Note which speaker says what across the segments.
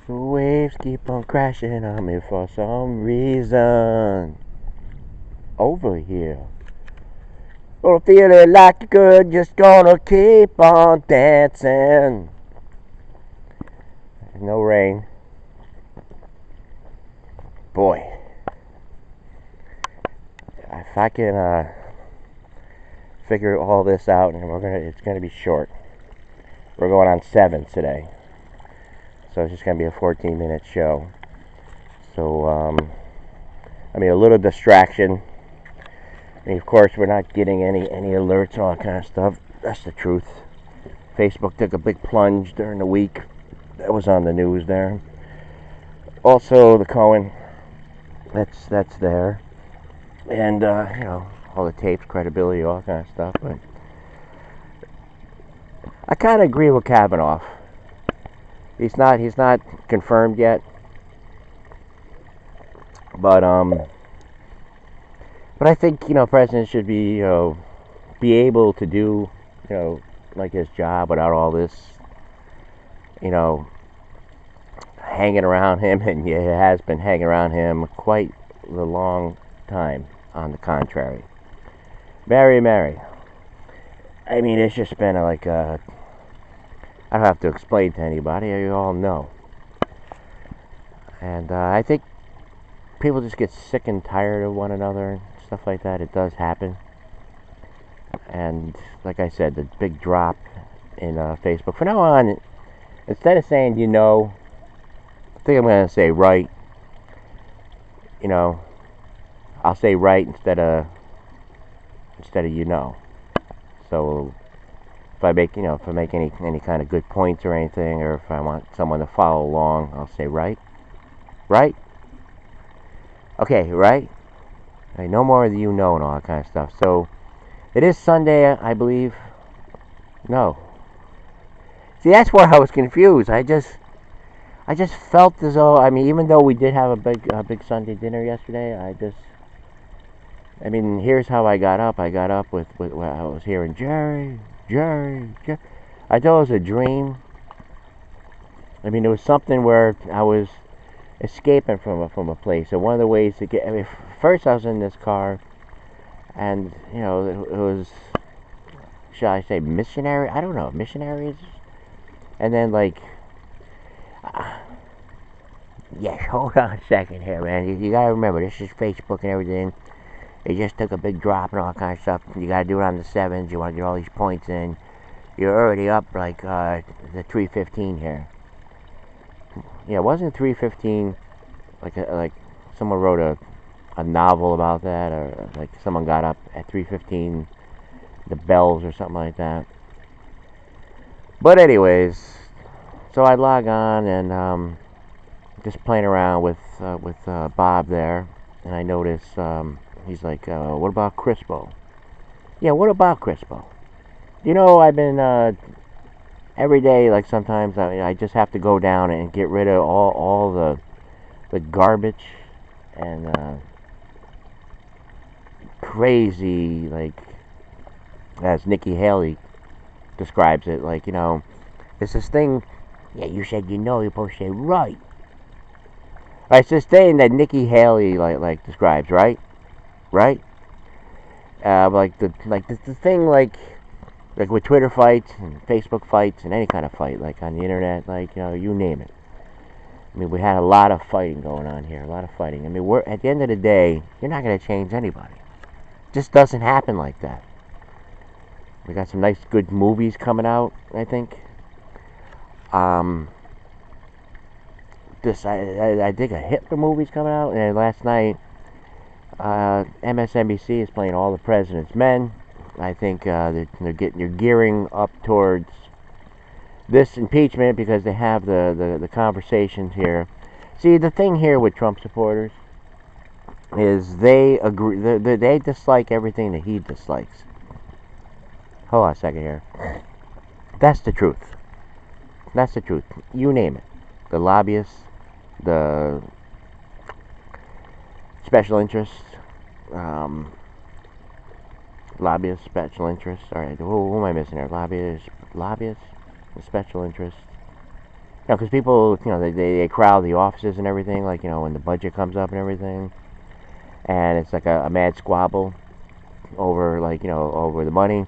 Speaker 1: The waves keep on crashing on me for some reason. Over here. Oh, feeling like a good, just gonna keep on dancing. No rain. Boy, if I can figure all this out, and it's gonna be short. We're going on 7 today, so it's just gonna be a 14-minute show. So, a little distraction. Of course, we're not getting any alerts and all that kind of stuff. That's the truth. Facebook took a big plunge during the week. That was on the news there. Also, the Cohen. That's there, and all the tapes, credibility, all that kind of stuff. But I kind of agree with Kavanaugh. He's not confirmed yet, but I think president should be able to do like his job without all this hanging around him, and it has been hanging around him quite a long time. On the contrary, Mary. It's just been I don't have to explain to anybody. You all know. And I think people just get sick and tired of one another and stuff like that. It does happen. And like I said, the big drop in Facebook. From now on, instead of saying I think I'm going to say right. I'll say right instead of So if I make any kind of good points or anything, or if I want someone to follow along, I'll say right. Okay, right. Okay, no more of the and all that kind of stuff. So it is Sunday, I believe. No. See, that's where I was confused. I just felt as though even though we did have a big Sunday dinner yesterday, here's how I got up. I got up with I was hearing Jerry. I thought it was a dream. It was something where I was escaping from a place. And one of the ways to get, first I was in this car, and it was, shall I say, missionary? I don't know, missionaries. And then yes, hold on a second here, man. You gotta remember, this is Facebook and everything. It just took a big drop and all kind of stuff. You gotta do it on the 7s. You want to get all these points in. You're already up the 3:15 here. Yeah, it wasn't 3:15 like someone wrote a novel about that, or like someone got up at 3:15, the bells or something like that. But anyways, so I log on and just playing around with Bob there, and I notice he's like, what about Crispo? Yeah, what about Crispo? I've been every day, like sometimes I just have to go down and get rid of all the garbage and crazy, as Nikki Haley describes it, it's this thing. Yeah, you said you're supposed to say right. It's this thing that Nikki Haley describes, right? The thing with Twitter fights and Facebook fights and any kind of fight, on the internet, you name it. We had a lot of fighting going on here, a lot of fighting. We're at the end of the day, you're not going to change anybody. It just doesn't happen like that. We got some nice, good movies coming out, I think. I think a Hitler movie's coming out, and last night, MSNBC is playing All the President's Men. I think they're gearing up towards this impeachment because they have the conversations here. See, the thing here with Trump supporters is they dislike everything that he dislikes. Hold on a second here. That's the truth. You name it. The lobbyists, the special interests, special interests. All right, who am I missing here? Lobbyists, the special interests. because people, they crowd the offices and everything, like, when the budget comes up and everything, and it's like a mad squabble over, like, over the money.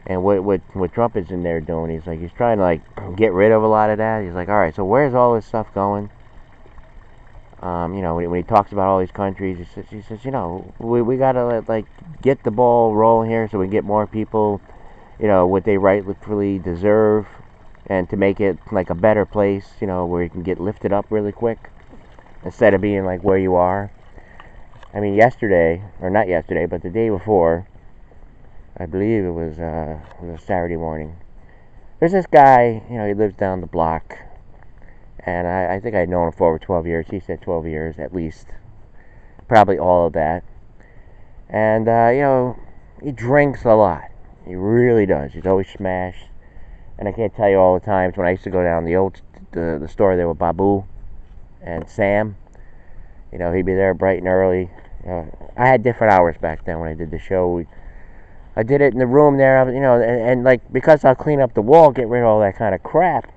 Speaker 1: And what Trump is in there doing, he's trying to, like, get rid of a lot of that. He's like, all right, so where's all this stuff going? When he talks about all these countries, he says, we gotta, like, get the ball rolling here so we can get more people, what they rightfully deserve, and to make it like a better place, where you can get lifted up really quick instead of being like where you are. I mean, yesterday, or not yesterday, but the day before, I believe it was a Saturday morning. There's this guy, he lives down the block, and I think I'd known him for over 12 years. He said 12 years at least, probably all of that. And he drinks a lot. He really does. He's always smashed. And I can't tell you all the times when I used to go down the store there with Babu and Sam. He'd be there bright and early. I had different hours back then when I did the show. I did it in the room there, and like, because I'll clean up the wall, get rid of all that kind of crap.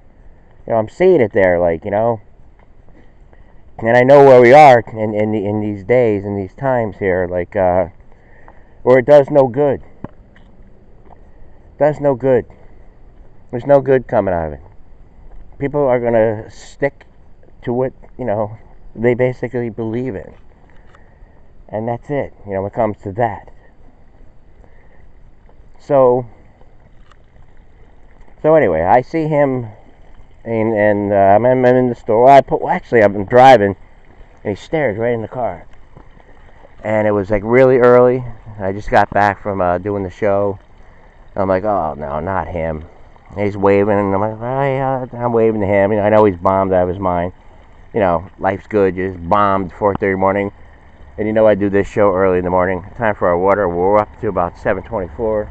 Speaker 1: I'm seeing it there, like, and I know where we are in these days, in these times here, like, where it does no good. Does no good. There's no good coming out of it. People are going to stick to what, they basically believe in. And that's it, when it comes to that. So anyway, I see him, and I'm in the store. Actually, I've been driving, and he stares right in the car. And it was like really early. I just got back from doing the show. I'm like, oh no, not him. And he's waving, and I'm like, oh, yeah, I'm waving to him. I know he's bombed out of his mind. Life's good. You just bombed 4:30 morning, and I do this show early in the morning. Time for our water. We're up to about 7:24.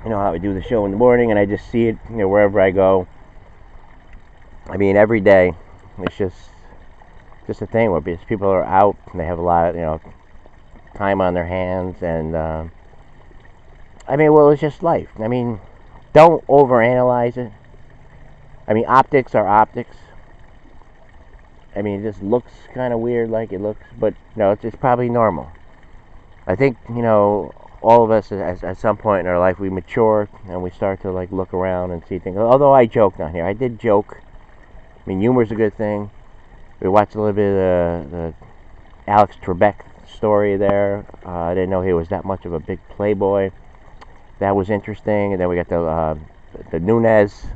Speaker 1: How we do the show in the morning, and I just see it, wherever I go. I mean, every day, it's just a thing where people are out, and they have a lot of, time on their hands, and, it's just life. Don't overanalyze it. Optics are optics. It just looks kind of weird like it looks, but, it's probably normal. I think, all of us at some point in our life, we mature and we start to, like, look around and see things. Although I joked on here. I did joke. Humor's a good thing. We watched a little bit of the Alex Trebek story there. I didn't know he was that much of a big playboy. That was interesting. And then we got the Nunez.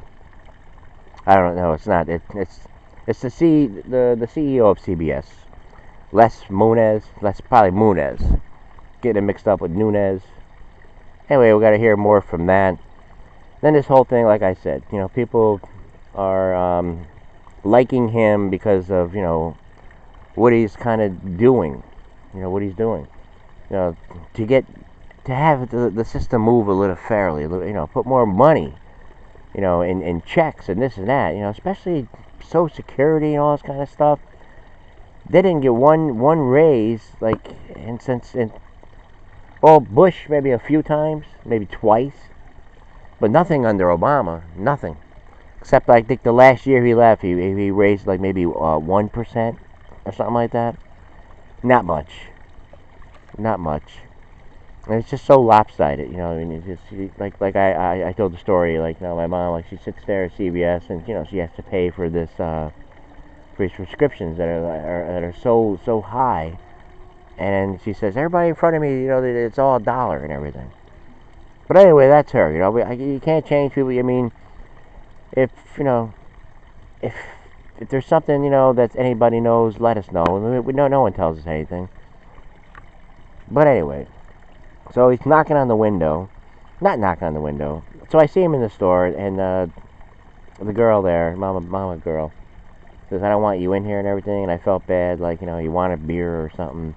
Speaker 1: I don't know. It's not. It's the CEO of CBS. Les probably Munez. Getting it mixed up with Nunez. Anyway, we got to hear more from that. Then this whole thing, like I said, people are liking him because of, what he's kind of doing. What he's doing. To have the system move a little fairly, put more money, in checks and this and that, especially Social Security and all this kind of stuff. They didn't get one raise, like, Bush maybe a few times, maybe twice, but nothing under Obama, nothing. Except I think the last year he left, he raised like maybe 1% or something like that. Not much. And it's just so lopsided, It's just like I told the story, like, my mom, like, she sits there at CVS and she has to pay for this for these prescriptions that are so high. And she says, everybody in front of me, it's all $1 and everything. But anyway, that's her, you can't change people. If there's something, that anybody knows, let us know. No one tells us anything. But anyway, so he's knocking on the window. Not knocking on the window. So I see him in the store, and the girl there, mama girl, says, I don't want you in here and everything. And I felt bad, like, you want a beer or something.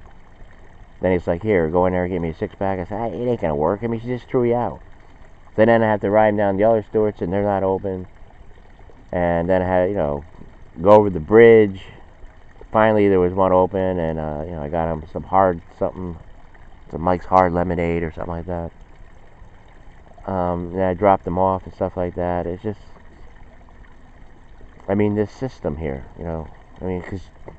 Speaker 1: Then he's like, here, go in there and get me a 6-pack. I said, it ain't going to work. She just threw you out. So then I have to ride him down the other stores, and they're not open. And then I had, go over the bridge. Finally, there was one open, and, I got him some Mike's Hard Lemonade or something like that. Then I dropped him off and stuff like that. It's just, I mean, this system here, you know. I mean,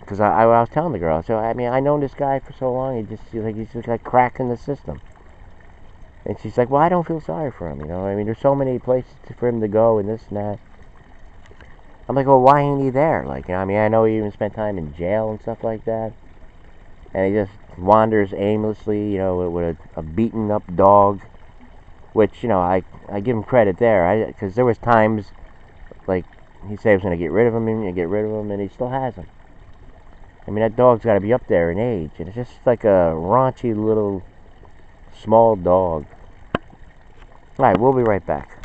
Speaker 1: because I was telling the girl, so I mean, I known this guy for so long. He's just like cracks in the system. And she's like, well, I don't feel sorry for him, you know. I mean, there's so many places for him to go and this and that. I'm like, well, why ain't he there? Like, you know, I mean, I know he even spent time in jail and stuff like that. And he just wanders aimlessly, you know, with a beaten up dog. Which, you know, I give him credit there. Because there was times, like, he said he was going to get rid of him and he still has him. I mean, that dog's got to be up there in age. And it's just like a raunchy little small dog. Alright, we'll be right back.